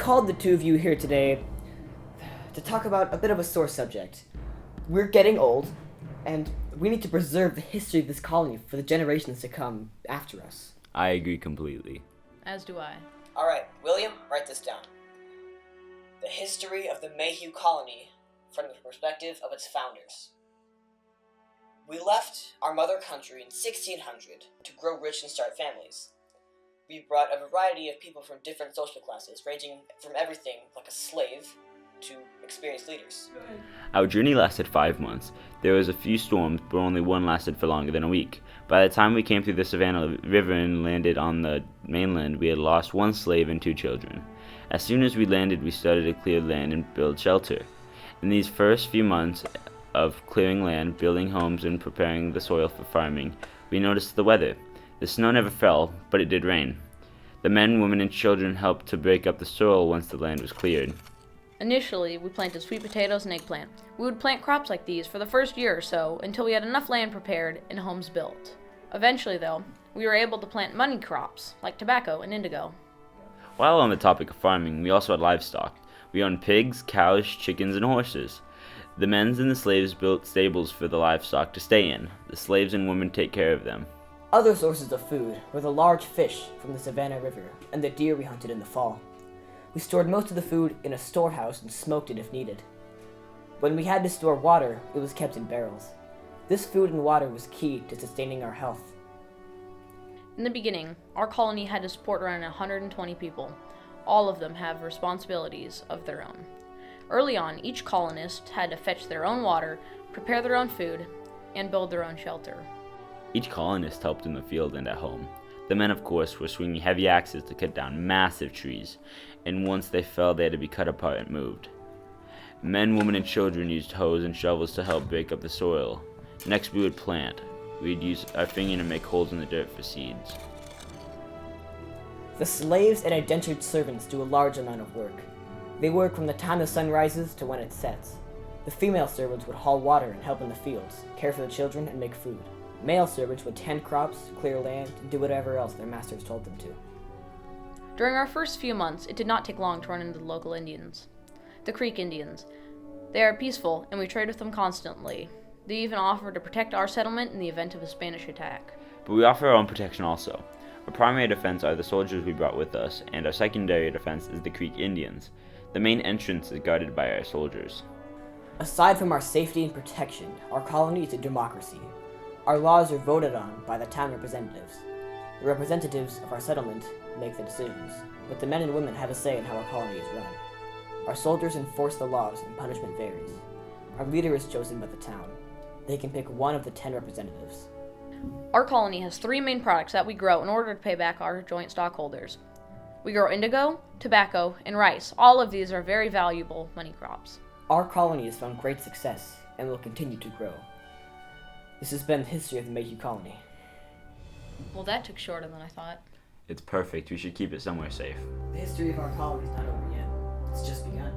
called the two of you here today to talk about a bit of a sore subject. We're getting old, and we need to preserve the history of this colony for the generations to come after us. I agree completely. As do I. Alright, William, write this down. The history of the Mayhew Colony from the perspective of its founders. We left our mother country in 1600 to grow rich and start families. We brought a variety of people from different social classes, ranging from everything like a slave to experienced leaders. Our journey lasted 5 months. There was a few storms, but only one lasted for longer than a week. By the time we came through the Savannah River and landed on the mainland, we had lost 1 slave and 2 children. As soon as we landed, we started to clear land and build shelter. In these first few months of clearing land, building homes, and preparing the soil for farming, we noticed the weather. The snow never fell, but it did rain. The men, women, and children helped to break up the soil once the land was cleared. Initially, we planted sweet potatoes and eggplant. We would plant crops like these for the first year or so until we had enough land prepared and homes built. Eventually, though, we were able to plant money crops like tobacco and indigo. While on the topic of farming, we also had livestock. We owned pigs, cows, chickens, and horses. The men and the slaves built stables for the livestock to stay in. The slaves and women take care of them. Other sources of food were the large fish from the Savannah River and the deer we hunted in the fall. We stored most of the food in a storehouse and smoked it if needed. When we had to store water, it was kept in barrels. This food and water was key to sustaining our health. In the beginning, our colony had to support around 120 people. All of them have responsibilities of their own. Early on, each colonist had to fetch their own water, prepare their own food, and build their own shelter. Each colonist helped in the field and at home. The men, of course, were swinging heavy axes to cut down massive trees, and once they fell, they had to be cut apart and moved. Men, women, and children used hoes and shovels to help break up the soil. Next, we would plant. We'd use our finger to make holes in the dirt for seeds. The slaves and indentured servants do a large amount of work. They work from the time the sun rises to when it sets. The female servants would haul water and help in the fields, care for the children, and make food. Male servants would tend crops, clear land, and do whatever else their masters told them to. During our first few months, it did not take long to run into the local Indians. The Creek Indians. They are peaceful, and we trade with them constantly. They even offer to protect our settlement in the event of a Spanish attack. But we offer our own protection also. Our primary defense are the soldiers we brought with us, and our secondary defense is the Creek Indians. The main entrance is guarded by our soldiers. Aside from our safety and protection, our colony is a democracy. Our laws are voted on by the town representatives. The representatives of our settlement make the decisions, but the men and women have a say in how our colony is run. Our soldiers enforce the laws and punishment varies. Our leader is chosen by the town. They can pick one of the 10 representatives. Our colony has 3 main products that we grow in order to pay back our joint stockholders. We grow indigo, tobacco, and rice. All of these are very valuable money crops. Our colony has found great success and will continue to grow. This has been the history of the Mayhew Colony. Well, that took shorter than I thought. It's perfect. We should keep it somewhere safe. The history of our colony is not over yet. It's just begun.